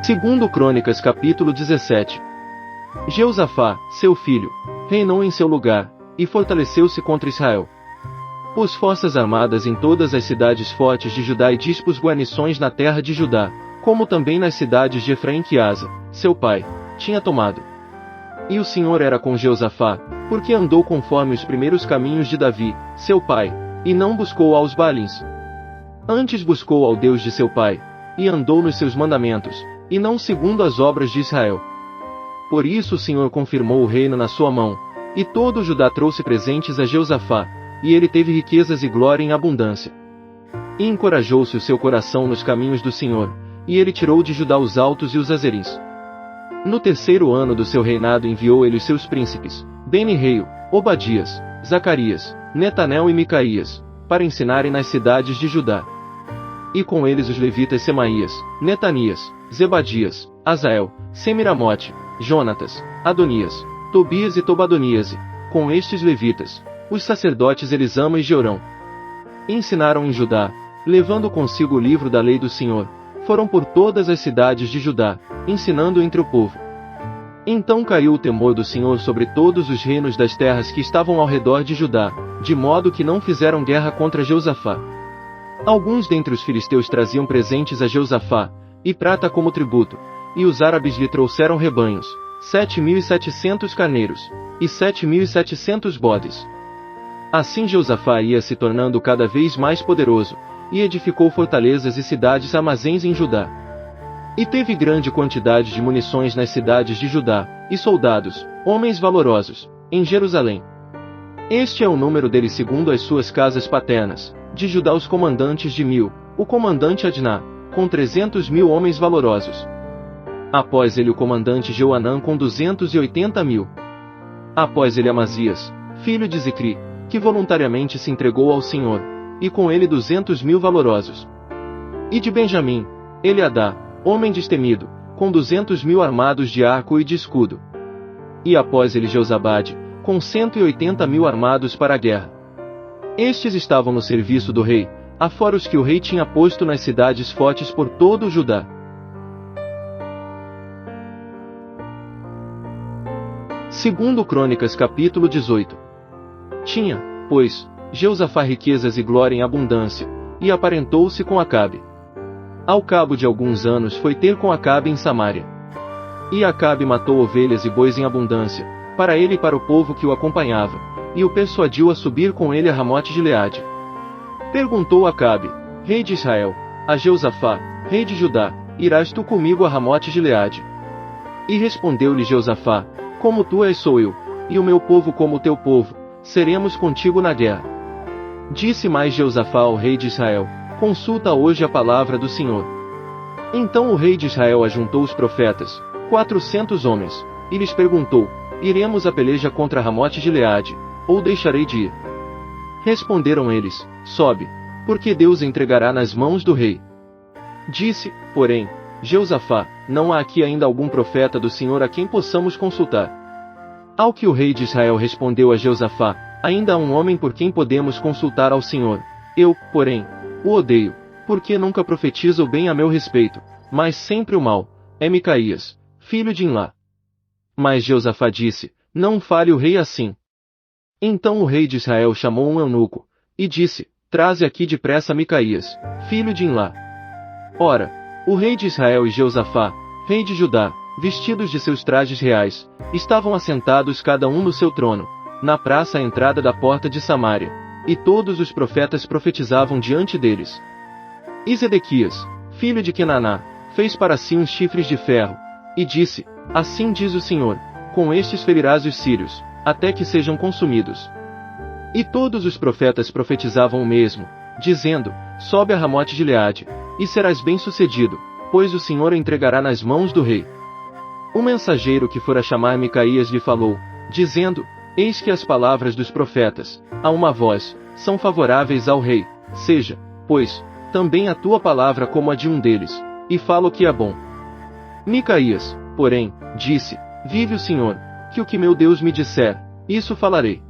Segundo Crônicas capítulo 17. Jeosafá, seu filho, reinou em seu lugar, e fortaleceu-se contra Israel. Pôs forças armadas em todas as cidades fortes de Judá e dispôs guarnições na terra de Judá, como também nas cidades de Efraim que Asa, seu pai, tinha tomado. E o Senhor era com Jeosafá, porque andou conforme os primeiros caminhos de Davi, seu pai, e não buscou aos Baalins. Antes buscou ao Deus de seu pai, e andou nos seus mandamentos, e não segundo as obras de Israel. Por isso o Senhor confirmou o reino na sua mão, e todo Judá trouxe presentes a Jeosafá, e ele teve riquezas e glória em abundância. E encorajou-se o seu coração nos caminhos do Senhor, e ele tirou de Judá os altos e os azerins. No terceiro ano do seu reinado enviou ele os seus príncipes, Beni-Reio, Obadias, Zacarias, Netanel e Micaías, para ensinarem nas cidades de Judá. E com eles os levitas Semaías, Netanias, Zebadias, Azael, Semiramote, Jonatas, Adonias, Tobias e Tobadonias, e, com estes levitas, os sacerdotes Elisama e Jeorão. Ensinaram em Judá, levando consigo o livro da lei do Senhor, foram por todas as cidades de Judá, ensinando entre o povo. Então caiu o temor do Senhor sobre todos os reinos das terras que estavam ao redor de Judá, de modo que não fizeram guerra contra Jeosafá. Alguns dentre os filisteus traziam presentes a Jeosafá, e prata como tributo, e os árabes lhe trouxeram rebanhos, 7.700 carneiros, e 7.700 bodes. Assim Jeosafá ia se tornando cada vez mais poderoso, e edificou fortalezas e cidades armazéns em Judá. E teve grande quantidade de munições nas cidades de Judá, e soldados, homens valorosos, em Jerusalém. Este é o número deles segundo as suas casas paternas, de Judá os comandantes de 1.000, o comandante Adná, com 300.000 homens valorosos. Após ele o comandante Joanã com 280.000. Após ele Amazias, filho de Zicri, que voluntariamente se entregou ao Senhor, e com ele 200.000 valorosos. E de Benjamim, Eliadá, homem destemido, com 200.000 armados de arco e de escudo. E após ele Josabade, com 180.000 armados para a guerra. Estes estavam no serviço do rei, afora os que o rei tinha posto nas cidades fortes por todo o Judá. Segundo Crônicas capítulo 18. Tinha, pois, Jeosafá riquezas e glória em abundância, e aparentou-se com Acabe. Ao cabo de alguns anos foi ter com Acabe em Samaria. E Acabe matou ovelhas e bois em abundância, para ele e para o povo que o acompanhava, e o persuadiu a subir com ele a Ramote-Gileade. Perguntou Acabe, rei de Israel, a Jeosafá, rei de Judá, irás tu comigo a Ramote-Gileade? E respondeu-lhe Jeosafá, como tu és sou eu, e o meu povo como o teu povo, seremos contigo na guerra. Disse mais Jeosafá ao rei de Israel, consulta hoje a palavra do Senhor. Então o rei de Israel ajuntou os profetas, 400 homens, e lhes perguntou, iremos a peleja contra Ramote-Gileade, ou deixarei de ir? Responderam eles, sobe, porque Deus entregará nas mãos do rei. Disse, porém, Jeosafá, não há aqui ainda algum profeta do Senhor a quem possamos consultar? Ao que o rei de Israel respondeu a Jeosafá, ainda há um homem por quem podemos consultar ao Senhor. Eu, porém, o odeio, porque nunca profetiza o bem a meu respeito, mas sempre o mal, é Micaías, filho de Imlá. Mas Jeosafá disse, não fale o rei assim. Então o rei de Israel chamou um eunuco, e disse, traze aqui depressa Micaías, filho de Imlá. Ora, o rei de Israel e Jeosafá, rei de Judá, vestidos de seus trajes reais, estavam assentados cada um no seu trono, na praça à entrada da porta de Samaria, e todos os profetas profetizavam diante deles. E Zedequias, filho de Kenaná, fez para si uns chifres de ferro, e disse, assim diz o Senhor, com estes ferirás os sírios, até que sejam consumidos. E todos os profetas profetizavam o mesmo, dizendo, sobe a Ramote-Gileade, e serás bem-sucedido, pois o Senhor o entregará nas mãos do rei. O mensageiro que fora chamar Micaías lhe falou, dizendo, eis que as palavras dos profetas, a uma voz, são favoráveis ao rei, seja, pois, também a tua palavra como a de um deles, e fala o que é bom. Micaías, porém, disse, vive o Senhor, que o que meu Deus me disser, isso falarei.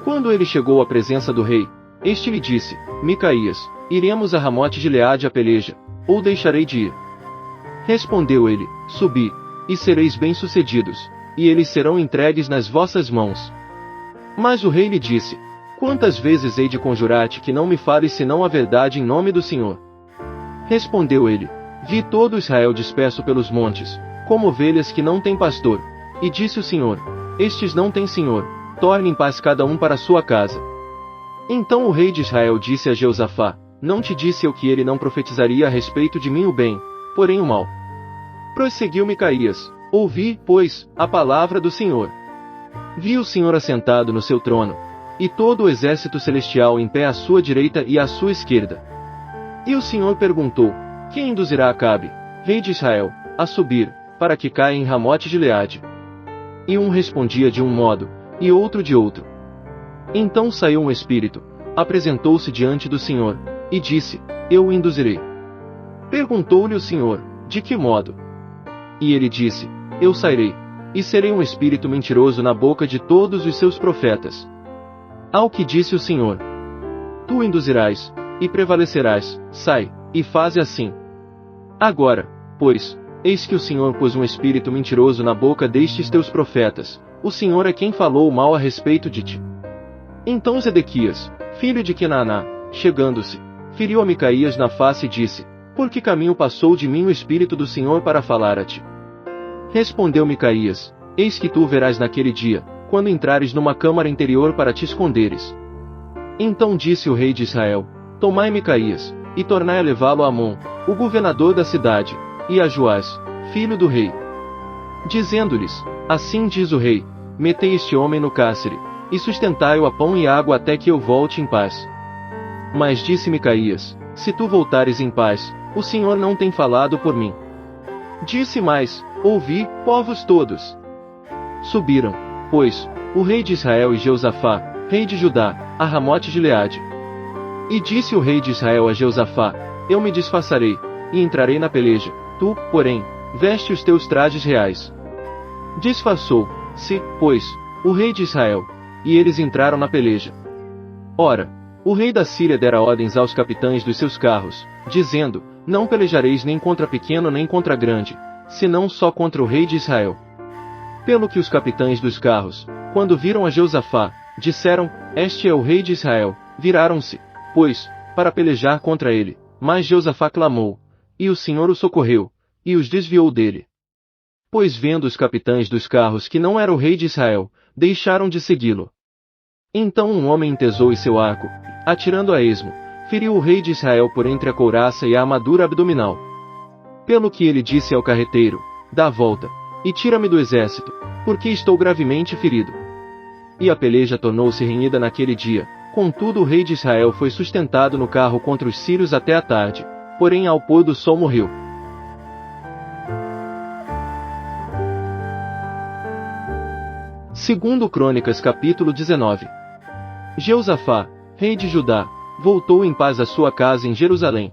Quando ele chegou à presença do rei, este lhe disse, Micaías, iremos a Ramote-Gileade a peleja, ou deixarei de ir? Respondeu ele: Subi, e sereis bem-sucedidos, e eles serão entregues nas vossas mãos. Mas o rei lhe disse: Quantas vezes hei de conjurar-te que não me fales senão a verdade em nome do Senhor? Respondeu ele: Vi todo Israel disperso pelos montes, como ovelhas que não têm pastor. E disse o Senhor: Estes não têm senhor, torne em paz cada um para sua casa. Então o rei de Israel disse a Jeosafá: Não te disse eu que ele não profetizaria a respeito de mim o bem, porém o mal? Prosseguiu Micaías: Ouvi, pois, a palavra do Senhor. Vi o Senhor assentado no seu trono, e todo o exército celestial em pé à sua direita e à sua esquerda. E o Senhor perguntou: Quem induzirá Acabe, rei de Israel, a subir, para que caia em Ramote-Gileade? E um respondia de um modo, e outro de outro. Então saiu um espírito, apresentou-se diante do Senhor, e disse: Eu o induzirei. Perguntou-lhe o Senhor: De que modo? E ele disse: Eu sairei, e serei um espírito mentiroso na boca de todos os seus profetas. Ao que disse o Senhor: Tu o induzirás, e prevalecerás, sai, e faze assim. Agora, pois, eis que o Senhor pôs um espírito mentiroso na boca destes teus profetas, o Senhor é quem falou mal a respeito de ti. Então Zedequias, filho de Kenaná, chegando-se, feriu a Micaías na face e disse: Por que caminho passou de mim o Espírito do Senhor para falar a ti? Respondeu Micaías: Eis que tu verás naquele dia, quando entrares numa câmara interior para te esconderes. Então disse o rei de Israel: Tomai Micaías, e tornai a levá-lo a Amon, o governador da cidade, e a Joás, filho do rei. Dizendo-lhes: Assim diz o rei: Metei este homem no cárcere, e sustentai-o a pão e água até que eu volte em paz. Mas disse Micaías: Se tu voltares em paz, o Senhor não tem falado por mim. Disse mais: Ouvi, povos todos. Subiram, pois, o rei de Israel e Jeosafá, rei de Judá, a Ramote-Gileade. E disse o rei de Israel a Jeosafá: Eu me disfarçarei, e entrarei na peleja, tu, porém, veste os teus trajes reais. Disfarçou-se, pois, o rei de Israel, e eles entraram na peleja. Ora, o rei da Síria dera ordens aos capitães dos seus carros, dizendo: Não pelejareis nem contra pequeno nem contra grande, senão só contra o rei de Israel. Pelo que os capitães dos carros, quando viram a Jeosafá, disseram: Este é o rei de Israel. Viraram-se, pois, para pelejar contra ele, mas Jeosafá clamou, e o Senhor o socorreu, e os desviou dele. Pois vendo os capitães dos carros que não era o rei de Israel, deixaram de segui-lo. Então um homem entesou em seu arco, atirando a esmo, feriu o rei de Israel por entre a couraça e a armadura abdominal. Pelo que ele disse ao carreteiro: Dá a volta, e tira-me do exército, porque estou gravemente ferido. E a peleja tornou-se renhida naquele dia, contudo o rei de Israel foi sustentado no carro contra os sírios até a tarde, porém ao pôr do sol morreu. Segundo Crônicas capítulo 19. Jeosafá, rei de Judá, voltou em paz à sua casa em Jerusalém.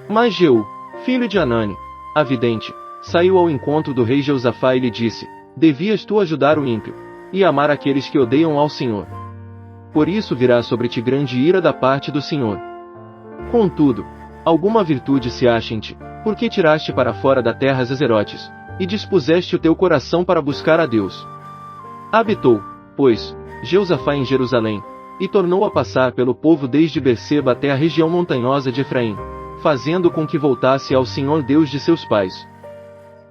Mas Jeú, filho de Anani, a vidente, saiu ao encontro do rei Jeosafá e lhe disse: Devias tu ajudar o ímpio, e amar aqueles que odeiam ao Senhor. Por isso virá sobre ti grande ira da parte do Senhor. Contudo, alguma virtude se acha em ti, porque tiraste para fora da terra Zezerotes, e dispuseste o teu coração para buscar a Deus. Habitou, pois, Jeosafá em Jerusalém, e tornou a passar pelo povo desde Berseba até a região montanhosa de Efraim, fazendo com que voltasse ao Senhor Deus de seus pais.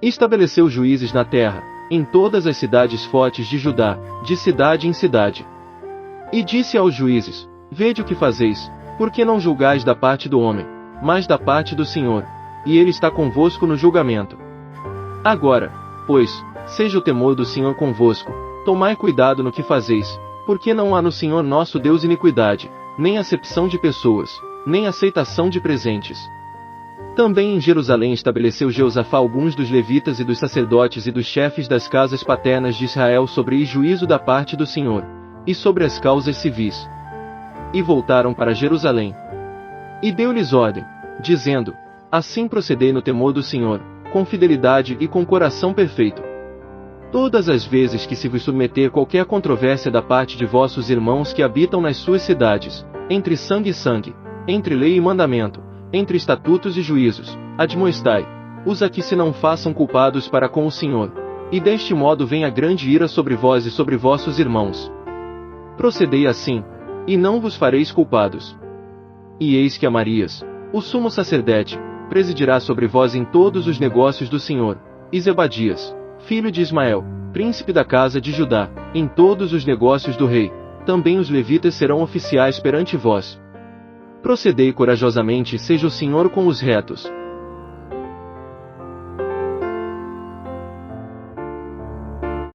Estabeleceu juízes na terra, em todas as cidades fortes de Judá, de cidade em cidade. E disse aos juízes: Vede o que fazeis, porque não julgais da parte do homem, mas da parte do Senhor, e ele está convosco no julgamento. Agora, pois, seja o temor do Senhor convosco, tomai cuidado no que fazeis, porque não há no Senhor nosso Deus iniquidade, nem acepção de pessoas, nem aceitação de presentes. Também em Jerusalém estabeleceu Jeosafá alguns dos levitas e dos sacerdotes e dos chefes das casas paternas de Israel sobre o juízo da parte do Senhor, e sobre as causas civis. E voltaram para Jerusalém. E deu-lhes ordem, dizendo: Assim procedei no temor do Senhor, com fidelidade e com coração perfeito. Todas as vezes que se vos submeter qualquer controvérsia da parte de vossos irmãos que habitam nas suas cidades, entre sangue e sangue, entre lei e mandamento, entre estatutos e juízos, admoestai, os aqui se não façam culpados para com o Senhor, e deste modo venha grande ira sobre vós e sobre vossos irmãos. Procedei assim, e não vos fareis culpados. E eis que Amarias, o sumo sacerdote, presidirá sobre vós em todos os negócios do Senhor, e Zebadias, filho de Ismael, príncipe da casa de Judá, em todos os negócios do rei. Também os levitas serão oficiais perante vós. Procedei corajosamente e seja o Senhor com os retos,